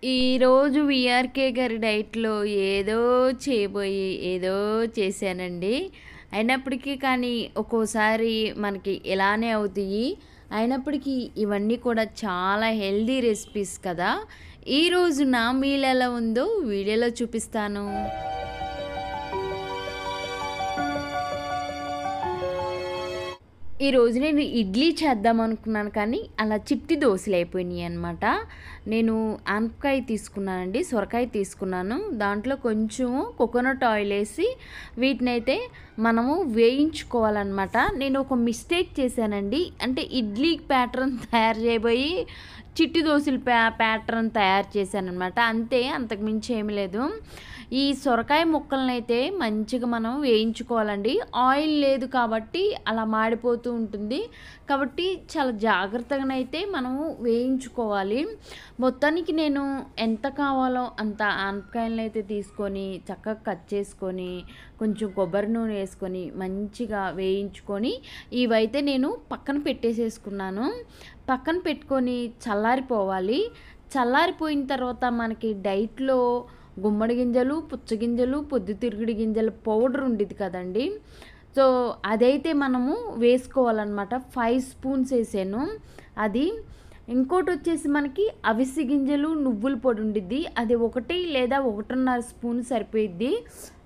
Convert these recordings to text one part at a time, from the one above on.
ఈరోజు వీఆర్‌కే గారి డైట్‌లో ఏదో చేయబోయి, ఏదో చేశానండి. అయినప్పటికీ కానీ ఒక్కోసారి మనకి ఇలానే అవుతాయి. అయినప్పటికీ ఇవన్నీ కూడా చాలా హెల్తీ రెసిపీస్ కదా! ఈరోజు నా మీల్ ఎలా ఉందో వీడియోలో చూపిస్తాను. ఈరోజు నేను ఇడ్లీ చేద్దాం అనుకున్నాను కానీ అలా చిట్టి దోశలు అయిపోయినాయి అనమాట. నేను ఆనపకాయ తీసుకున్నానండి, సొరకాయ తీసుకున్నాను. దాంట్లో కొంచెము కోకోనట్ ఆయిల్ వేసి వీటినైతే మనము వేయించుకోవాలన్నమాట. నేను ఒక మిస్టేక్ చేశానండి. అంటే ఇడ్లీ ప్యాటర్న్ తయారు చేయబోయి చిట్టి దోశల ప్యాటర్న్ తయారు చేశానమాట. అంతే, అంతకుమించి ఏమి లేదు. ఈ సొరకాయ ముక్కలనైతే మంచిగా మనం వేయించుకోవాలండి. ఆయిల్ లేదు కాబట్టి అలా మాడిపోతూ ఉంటుంది. కాబట్టి చాలా జాగ్రత్తగానైతే మనము వేయించుకోవాలి. మొత్తానికి నేను ఎంత కావాలో అంత ఆనపకాయలను అయితే తీసుకొని చక్కగా కట్ చేసుకొని కొంచెం కొబ్బరి నూనె వేసుకొని మంచిగా వేయించుకొని ఇవైతే నేను పక్కన పెట్టేసేసుకున్నాను. పక్కన పెట్టుకొని చల్లారిపోవాలి. చల్లారిపోయిన తర్వాత మనకి డైట్లో గుమ్మడి గింజలు, పుచ్చగింజలు, పొద్దుతిరుగుడు గింజల పౌడర్ ఉండేది కదండి. సో అదైతే మనము వేసుకోవాలన్నమాట. 5 స్పూన్స్ వేసాను. అది ఇంకోటి వచ్చేసి మనకి అవిసె గింజలు, నువ్వుల పొడి ఉండిద్ది. అది 1 లేదా 1.5 స్పూన్ సరిపోయిద్ది.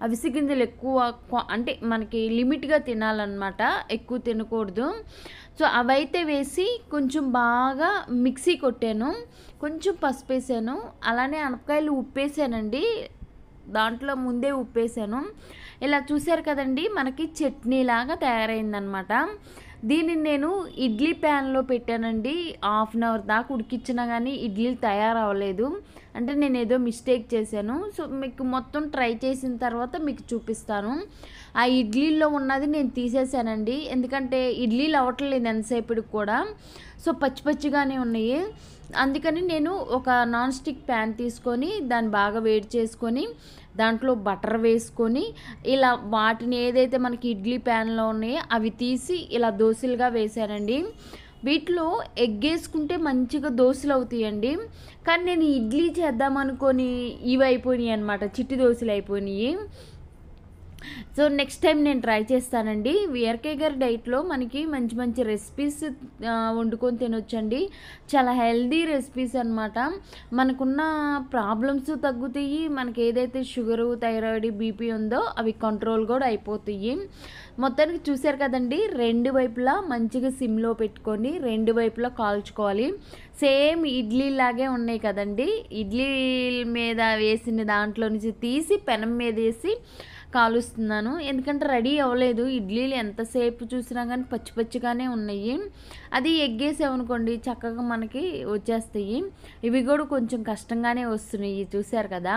అవిసె గింజలు ఎక్కువ అంటే మనకి లిమిట్గా తినాలన్నమాట, ఎక్కువ తినకూడదు. సో అవైతే వేసి కొంచెం బాగా మిక్సీ కొట్టాను. కొంచెం పసుపు వేసాను. అలానే అనపకాయలు ఉప్పేసానండి. దాంట్లో ముందే ఉప్పేసాను. ఇలా చూసారు కదండి, మనకి చట్నీ లాగా తయారైందనమాట. దీన్ని నేను ఇడ్లీ ప్యాన్లో పెట్టానండి. హాఫ్ అన్ అవర్ దాకా ఉడికించినా కానీ ఇడ్లీలు తయారవ్వలేదు. అంటే నేను ఏదో మిస్టేక్ చేశాను. సో మీకు మొత్తం ట్రై చేసిన తర్వాత మీకు చూపిస్తాను. ఆ ఇడ్లీల్లో ఉన్నది నేను తీసేసానండి. ఎందుకంటే ఇడ్లీలు అవ్వట్లేదు ఎంతసేపటికి కూడా. సో పచ్చి పచ్చిగానే ఉన్నాయి. అందుకని నేను ఒక నాన్ స్టిక్ ప్యాన్ తీసుకొని దాన్ని బాగా వేడి చేసుకొని దాంట్లో బటర్ వేసుకొని ఇలా వాటిని ఏదైతే మనకి ఇడ్లీ ప్యాన్లో ఉన్నాయో అవి తీసి ఇలా దోశలుగా వేసానండి. వీటిలో ఎగ్ వేసుకుంటే మంచిగా దోశలు అవుతాయండి. కానీ నేను ఇడ్లీ చేద్దాం అనుకొని ఇవి అయిపోయినాయి అనమాట, చిట్టి దోశలు అయిపోయినాయి. సో నెక్స్ట్ టైం నేను ట్రై చేస్తానండి. వీఆర్కే గారి డైట్లో మనకి మంచి మంచి రెసిపీస్ వండుకొని తినొచ్చండి. చాలా హెల్దీ రెసిపీస్ అనమాట. మనకున్న ప్రాబ్లమ్స్ తగ్గుతాయి. మనకి ఏదైతే షుగరు, థైరాయిడ్, బీపీ ఉందో అవి కంట్రోల్ కూడా అయిపోతాయి. మొత్తానికి చూసారు కదండి, 2 వైపులా మంచిగా సిమ్లో పెట్టుకొని 2 వైపులా కాల్చుకోవాలి. సేమ్ ఇడ్లీ లాగే ఉన్నాయి కదండి. ఇడ్లీ మీద వేసిన దాంట్లో నుంచి తీసి పెనం మీద వేసి కాలుస్తున్నాను. ఎందుకంటే రెడీ అవ్వలేదు. ఇడ్లీలు ఎంతసేపు చూసినా కానీ పచ్చి పచ్చిగానే ఉన్నాయి. అది ఎగ్గేసామనుకోండి చక్కగా మనకి వచ్చేస్తాయి. ఇవి కూడా కొంచెం కష్టంగానే వస్తున్నాయి, చూశారు కదా.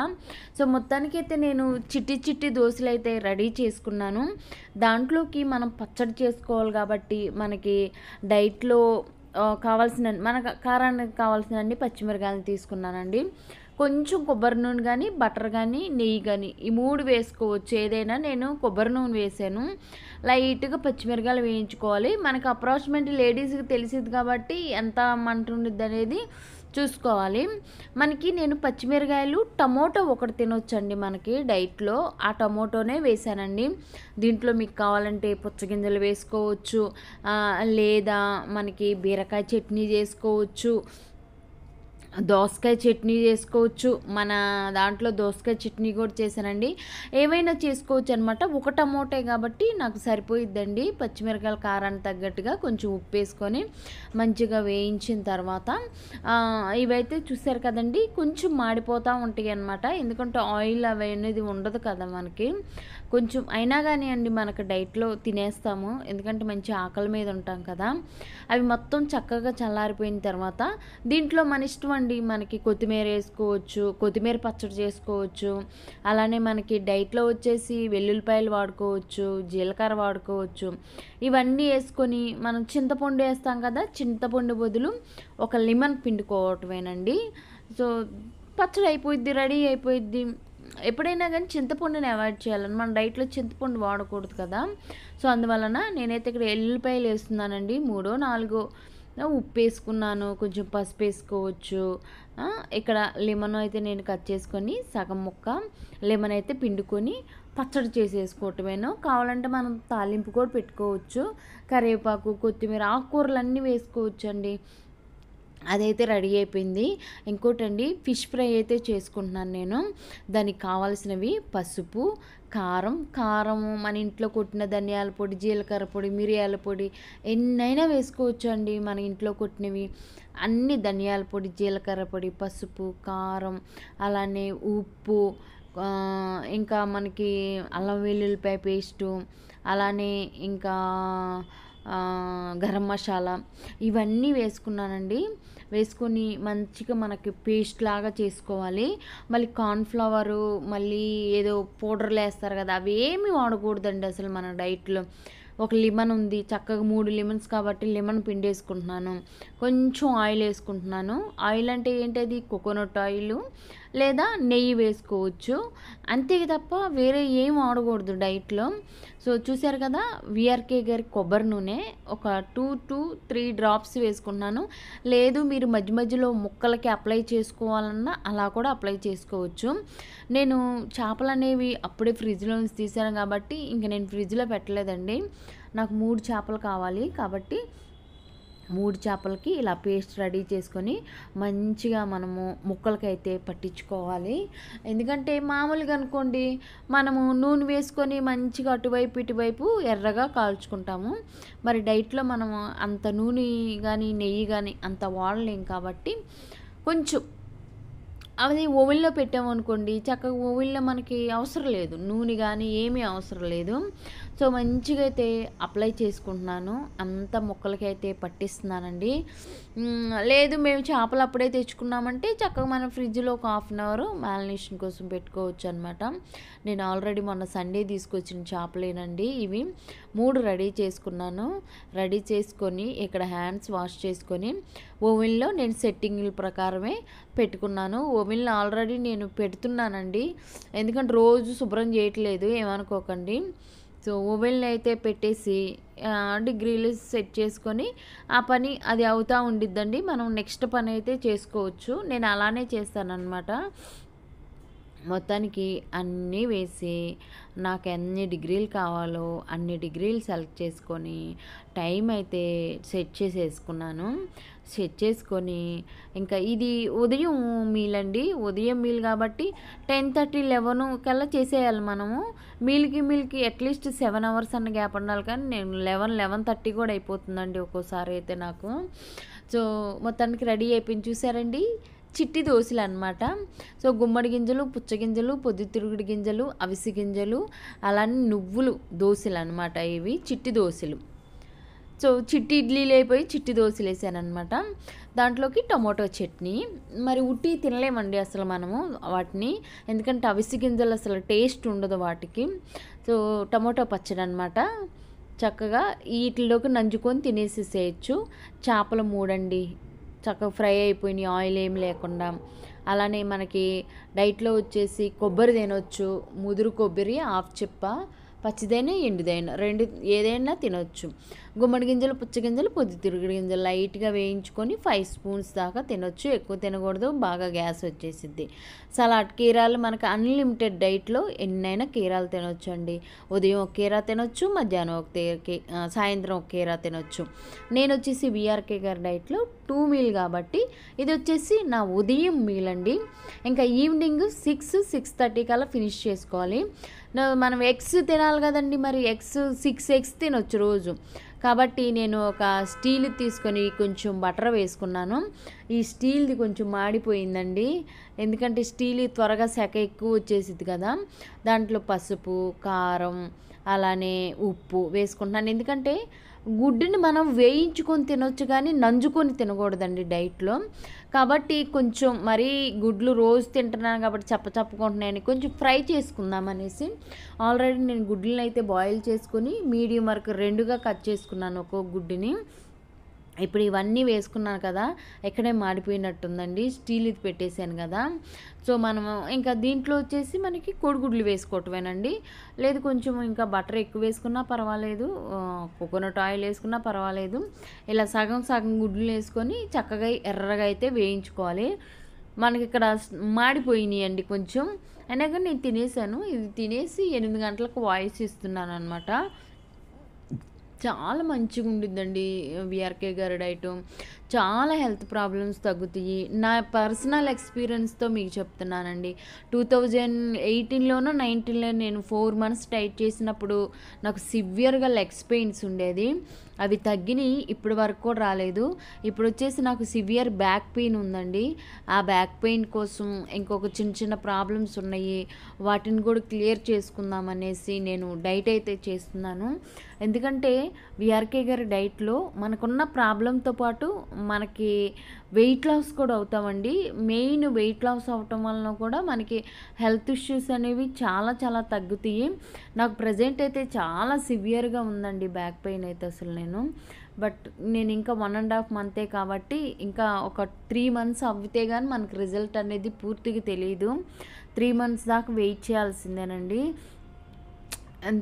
సో మొత్తానికైతే నేను చిట్టి చిట్టి దోశలు అయితే రెడీ చేసుకున్నాను. దాంట్లోకి మనం పచ్చడి చేసుకోవాలి కాబట్టి మనకి డైట్లో కావాల్సిన మన కారానికి కావాల్సిన అన్ని పచ్చిమిరకాయలు తీసుకున్నానండి. కొంచెం కొబ్బరి నూనె కానీ, బటర్ కానీ, నెయ్యి కానీ ఈ 3 వేసుకోవచ్చు ఏదైనా. నేను కొబ్బరి నూనె వేసాను. లైట్గా పచ్చిమిరకాయలు వేయించుకోవాలి. మనకు అప్రాక్సిమేట్ లేడీస్కి తెలిసింది కాబట్టి ఎంత మంట ఉండిద్ది అనేది చూసుకోవాలి. మనకి నేను పచ్చిమిరకాయలు, టమోటో ఒకటి తినొచ్చండి మనకి డైట్లో. ఆ టమోటోనే వేసానండి. దీంట్లో మీకు కావాలంటే పుచ్చగింజలు వేసుకోవచ్చు, లేదా మనకి బీరకాయ చట్నీ చేసుకోవచ్చు, దోసకాయ చట్నీ చేసుకోవచ్చు. మన దాంట్లో దోసకాయ చట్నీ కూడా చేశానండి. ఏమైనా చేసుకోవచ్చు అనమాట. ఒక టమోటే కాబట్టి నాకు సరిపోయిద్దండి. పచ్చిమిరకాయల కారానికి తగ్గట్టుగా కొంచెం ఉప్పు వేసుకొని మంచిగా వేయించిన తర్వాత ఇవైతే చూసారు కదండి, కొంచెం మాడిపోతూ ఉంటాయి అనమాట. ఎందుకంటే ఆయిల్ అవి అనేది ఉండదు కదా మనకి. కొంచెం అయినా కానీ అండి మనకు డైట్లో తినేస్తాము, ఎందుకంటే మంచి ఆకలి మీద ఉంటాం కదా. అవి మొత్తం చక్కగా చల్లారిపోయిన తర్వాత దీంట్లో మన ఇష్టం అండి. మనకి కొత్తిమీర వేసుకోవచ్చు, కొత్తిమీర పచ్చడి చేసుకోవచ్చు. అలానే మనకి డైట్లో వచ్చేసి వెల్లుల్లిపాయలు వాడుకోవచ్చు, జీలకర్ర వాడుకోవచ్చు. ఇవన్నీ వేసుకొని మనం చింతపండు వేస్తాం కదా, చింతపండు బదులు ఒక లెమన్ పిండుకోవటమేనండి. సో పచ్చడి అయిపోయిద్ది, రెడీ అయిపోయిద్ది. ఎప్పుడైనా కానీ చింతపండుని అవాయిడ్ చేయాలని, మన డైట్లో చింతపండు వాడకూడదు కదా. సో అందువలన నేనైతే ఇక్కడ ఎల్లుల్లిపాయలు వేస్తున్నానండి, 3 4 ఉప్పు వేసుకున్నాను, కొంచెం పసుపు వేసుకోవచ్చు. ఇక్కడ లెమన్ అయితే నేను కట్ చేసుకొని సగం ముక్క లెమన్ అయితే పిండుకొని పచ్చడి చేసేసుకోవటమేను. కావాలంటే మనం తాలింపు కూడా పెట్టుకోవచ్చు. కరివేపాకు, కొత్తిమీర, ఆకుకూరలు అన్నీ వేసుకోవచ్చండి. అదైతే రెడీ అయిపోయింది. ఇంకోటండి, ఫిష్ ఫ్రై అయితే చేసుకుంటున్నాను నేను. దానికి కావాల్సినవి పసుపు, కారం మన ఇంట్లో కొట్టిన ధనియాల పొడి, జీలకర్ర పొడి, మిరియాల పొడి ఎన్నైనా వేసుకోవచ్చు అండి. మన ఇంట్లో కొట్టినవి అన్ని ధనియాల పొడి, జీలకర్ర పొడి, పసుపు, కారం, అలానే ఉప్పు, ఇంకా మనకి అల్లం వెల్లుల్లిపాయ పేస్టు, అలానే ఇంకా గరం మసాలా ఇవన్నీ వేసుకున్నానండి. వేసుకొని మంచిగా మనకి పేస్ట్ లాగా చేసుకోవాలి. మళ్ళీ కార్న్ఫ్లవరు, మళ్ళీ ఏదో పౌడర్లు వేస్తారు కదా, అవి ఏమి వాడకూడదండి అసలు మన డైట్లో. ఒక లెమన్ ఉంది, చక్కగా 3 లెమన్స్ కాబట్టి లెమన్ పిండేసుకుంటున్నాను. కొంచెం ఆయిల్ వేసుకుంటున్నాను. ఆయిల్ అంటే ఏంటది, కోకోనట్ ఆయిల్ లేదా నెయ్యి వేసుకోవచ్చు. అంతే తప్ప వేరే ఏం వాడకూడదు డైట్లో. సో చూసారు కదా, విఆర్కే గారి కొబ్బరి నూనె ఒక 2 to 3 డ్రాప్స్ వేసుకున్నాను. లేదు మీరు మధ్య మధ్యలో ముక్కలకి అప్లై చేసుకోవాలన్నా అలా కూడా అప్లై చేసుకోవచ్చు. నేను చేపలు అనేవి అప్పుడే ఫ్రిడ్జ్లో నుంచి తీసాను కాబట్టి ఇంక నేను ఫ్రిడ్జ్లో పెట్టలేదండి. నాకు 3 చేపలు కావాలి కాబట్టి 3 చేపలకి ఇలా పేస్ట్ రెడీ చేసుకొని మంచిగా మనము ముక్కలకైతే పట్టించుకోవాలి. ఎందుకంటే మామూలుగా అనుకోండి, మనము నూనె వేసుకొని మంచిగా అటువైపు ఇటువైపు ఎర్రగా కాల్చుకుంటాము. మరి డైట్లో మనము అంత నూనె కానీ నెయ్యి కానీ అంత వాడలేం కాబట్టి కొంచెం అది ఓవెన్లో పెట్టామనుకోండి, చక్కగా ఓవెన్లో మనకి అవసరం లేదు, నూనె కానీ ఏమీ అవసరం లేదు. సో మంచిగా అయితే అప్లై చేసుకుంటున్నాను, అంత ముక్కలకి అయితే పట్టిస్తున్నానండి. లేదు మేము చేపలు అప్పుడే తెచ్చుకున్నామంటే చక్కగా మనం ఫ్రిడ్జ్లో ఒక 1/2 అవర్ మ్యారినేషన్ కోసం పెట్టుకోవచ్చు అనమాట. నేను ఆల్రెడీ మొన్న సండే తీసుకొచ్చిన చేపలేనండి ఇవి. 3 రెడీ చేసుకున్నాను. రెడీ చేసుకొని ఇక్కడ హ్యాండ్స్ వాష్ చేసుకొని ఓవెన్లో నేను సెట్టింగ్ల ప్రకారమే పెట్టుకున్నాను. ఓవెన్లో ఆల్రెడీ నేను పెడుతున్నానండి, ఎందుకంటే రోజు శుభ్రం చేయట్లేదు ఏమనుకోకండి. సో ఓవెన్లో అయితే పెట్టేసి డిగ్రీలు సెట్ చేసుకొని ఆ పని అది అవుతూ ఉండిద్దండి. మనం నెక్స్ట్ పని అయితే చేసుకోవచ్చు. నేను అలానే చేస్తానన్నమాట. మొత్తానికి అన్నీ వేసి నాకు ఎన్ని డిగ్రీలు కావాలో అన్ని డిగ్రీలు సెలెక్ట్ చేసుకొని టైం అయితే సెట్ చేసేసుకున్నాను. సెట్ చేసుకొని ఇంకా ఇది ఉదయం మీల్ అండి, ఉదయం మీల్ కాబట్టి 10:30, 11 కల్లా చేసేయాలి మనము. మీల్కి అట్లీస్ట్ 7 అవర్స్ అన్న గ్యాప్ ఉండాలి, కానీ నేను 11:30 కూడా అయిపోతుందండి ఒక్కోసారి అయితే నాకు. సో మొత్తానికి రెడీ అయిపోయింది. చూసారండి, చిట్టి దోశలు అనమాట. సో గుమ్మడి గింజలు, పుచ్చగింజలు, పొద్దుతిరుగుడు గింజలు, అవిసి గింజలు, అలానే నువ్వులు దోశలు అనమాట. ఇవి చిట్టి దోశలు. సో చిట్టి ఇడ్లీలు అయిపోయి చిట్టి దోశలు వేసాను అనమాట. దాంట్లోకి టొమాటో చట్నీ. మరి ఉట్టి తినలేమండి అసలు మనము వాటిని, ఎందుకంటే అవిసి గింజలు అసలు టేస్ట్ ఉండదు వాటికి. సో టొమాటో పచ్చడి అనమాట. చక్కగా వీటిలోకి నంజుకొని తినేసేసేయచ్చు. చేపలు 3 అండి, చక్కగా ఫ్రై అయిపోయినాయి, ఆయిల్ ఏం లేకుండా. అలానే మనకి డైట్లో వచ్చేసి కొబ్బరి తినొచ్చు, ముదురు కొబ్బరి 1/2 చిప్ప, పచ్చిదైనా ఎండుదైనా 2 ఏదైనా తినొచ్చు. గుమ్మడి గింజలు, పుచ్చగింజలు, పొద్దుతిరుగుడు గింజలు లైట్గా వేయించుకొని 5 స్పూన్స్ దాకా తినొచ్చు. ఎక్కువ తినకూడదు, బాగా గ్యాస్ వచ్చేసిద్ది. సలాడ్, కీరాలు మనకు అన్లిమిటెడ్ డైట్లో ఎన్నైనా కీరాలు తినొచ్చు అండి. ఉదయం ఒక కీరా తినొచ్చు, మధ్యాహ్నం సాయంత్రం ఒక కీరా తినొచ్చు. నేను వచ్చేసి విఆర్కే గారి డైట్లో 2 మీల్ కాబట్టి ఇది వచ్చేసి నా ఉదయం మీల్ అండి. ఇంకా ఈవినింగ్ 6-6:30 కల్లా ఫినిష్ చేసుకోవాలి. మనం ఎగ్స్ తినాలి కదండి, మరి 6 ఎగ్స్ తినొచ్చు రోజు. కాబట్టి నేను ఒక స్టీల్ తీసుకొని కొంచెం బటర్ వేసుకున్నాను. ఈ స్టీల్ది కొంచెం మాడిపోయిందండి, ఎందుకంటే స్టీల్ త్వరగా సెక ఎక్కువ వచ్చేసిద్ది కదా. దాంట్లో పసుపు, కారం, అలానే ఉప్పు వేసుకుంటున్నాను. ఎందుకంటే గుడ్డుని మనం వేయించుకొని తినొచ్చు కానీ నంజుకొని తినకూడదండి డైట్లో. కాబట్టి కొంచెం మరీ గుడ్లు రోజు తింటున్నాను కాబట్టి చప్పుకుంటున్నాయని కొంచెం ఫ్రై చేసుకుందాం అనేసి ఆల్రెడీ నేను గుడ్లను అయితే బాయిల్ చేసుకొని మీడియం వరకు 2గా కట్ చేసుకున్నాను ఒక్కొక్క గుడ్డుని. ఇప్పుడు ఇవన్నీ వేసుకున్నాను కదా, ఎక్కడే మాడిపోయినట్టుందండి, స్టీల్ ఇది పెట్టేశాను కదా. సో మనము ఇంకా దీంట్లో వచ్చేసి మనకి కోడిగుడ్లు వేసుకోవటమేనండి. లేదు కొంచెం ఇంకా బటర్ ఎక్కువ వేసుకున్నా పర్వాలేదు, కోకోనట్ ఆయిల్ వేసుకున్నా పర్వాలేదు. ఇలా సగం సగం గుడ్లు వేసుకొని చక్కగా ఎర్రగా అయితే వేయించుకోవాలి. మనకి ఇక్కడ మాడిపోయినాయండి కొంచెం, అయినా కానీ నేను తినేసాను. ఇది తినేసి 8 గంటలకు వాయిస్ ఇస్తున్నాను అనమాట. చాలా మంచిగా ఉండిద్దండి విఆర్కే గారి డైట్. చాలా హెల్త్ ప్రాబ్లమ్స్ తగ్గుతాయి. నా పర్సనల్ ఎక్స్పీరియన్స్తో మీకు చెప్తున్నానండి. 2018లోనో 19లో నేను 4 మంత్స్ డైట్ చేసినప్పుడు నాకు సివియర్గా లెగ్స్ పెయిన్స్ ఉండేది. అవి తగ్గినాయి, ఇప్పటి వరకు కూడా రాలేదు. ఇప్పుడు వచ్చేసి నాకు సివియర్ బ్యాక్ పెయిన్ ఉందండి. ఆ బ్యాక్ పెయిన్ కోసం ఇంకొక చిన్న చిన్న ప్రాబ్లమ్స్ ఉన్నాయి, వాటిని కూడా క్లియర్ చేసుకుందాం అనేసి నేను డైట్ అయితే చేస్తున్నాను. ఎందుకంటే విఆర్కే గారి డైట్లో మనకున్న ప్రాబ్లంతో పాటు మనకి వెయిట్ లాస్ కూడా అవుతామండి. మెయిన్ వెయిట్ లాస్ అవటం వలన కూడా మనకి హెల్త్ ఇష్యూస్ అనేవి చాలా చాలా తగ్గుతాయి. నాకు ప్రజెంట్ అయితే చాలా సివియర్గా ఉందండి బ్యాక్ పెయిన్ అయితే అసలు బట్ నేను ఇంకా 1.5 మంతే కాబట్టి ఇంకా ఒక 3 మంత్స్ అవ్వితే కానీ మనకు రిజల్ట్ అనేది పూర్తిగా తెలియదు. 3 మంత్స్ దాకా వెయిట్ చేయాల్సిందేనండి,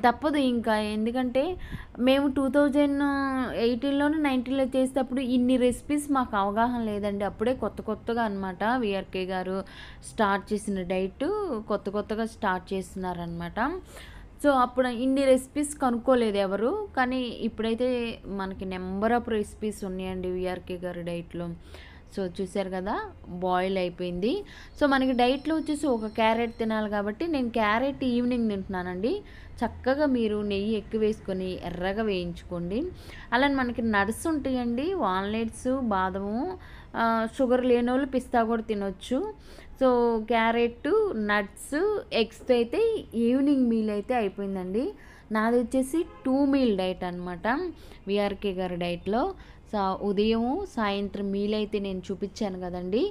తప్పదు ఇంకా. ఎందుకంటే మేము 2018లోను 19లో చేసేటప్పుడు ఇన్ని రెసిపీస్ మాకు అవగాహన లేదండి. అప్పుడే కొత్తగా అనమాట విఆర్కే గారు స్టార్ట్ చేసిన డైట్, కొత్తగా స్టార్ట్ చేస్తున్నారనమాట. సో అప్పుడు ఇన్ని రెసిపీస్ కనుక్కోలేదు ఎవరు, కానీ ఇప్పుడైతే మనకి నెంబర్ ఆఫ్ రెసిపీస్ ఉన్నాయండి విఆర్కే గారి డైట్లో. సో చూసారు కదా, బాయిల్ అయిపోయింది. సో మనకి డైట్లో వచ్చేసి ఒక క్యారెట్ తినాలి కాబట్టి నేను క్యారెట్ ఈవినింగ్ తింటున్నానండి. చక్కగా మీరు నెయ్యి ఎక్కువ వేసుకొని ఎర్రగా వేయించుకోండి. అలానే మనకి నట్స్ ఉంటాయండి, వాల్నట్స్, బాదము, షుగర్ లేని వాళ్ళు పిస్తా కూడా తినొచ్చు. సో క్యారెట్, నట్స్, ఎగ్స్తో అయితే ఈవినింగ్ మీల్ అయితే అయిపోయిందండి. నాది వచ్చేసి 2 మీల్ డైట్ అనమాట విఆర్కే గారి డైట్లో. ఉదయం సాయంత్రం మీల్ అయితే నేను చూపించాను కదండి.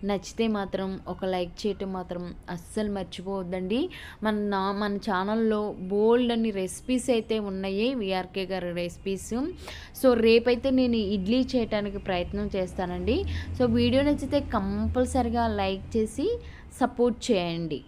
నచ్చితే మాత్రం ఒక లైక్ చేయటం మాత్రం అస్సలు మర్చిపోవద్దండి. మన ఛానల్లో బోల్డ్ అని రెసిపీస్ అయితే ఉన్నాయి, విఆర్కే గారి రెసిపీస్. సో రేపైతే నేను ఇడ్లీ చేయడానికి ప్రయత్నం చేస్తానండి. సో వీడియో నచ్చితే కంపల్సరిగా లైక్ చేసి సపోర్ట్ చేయండి.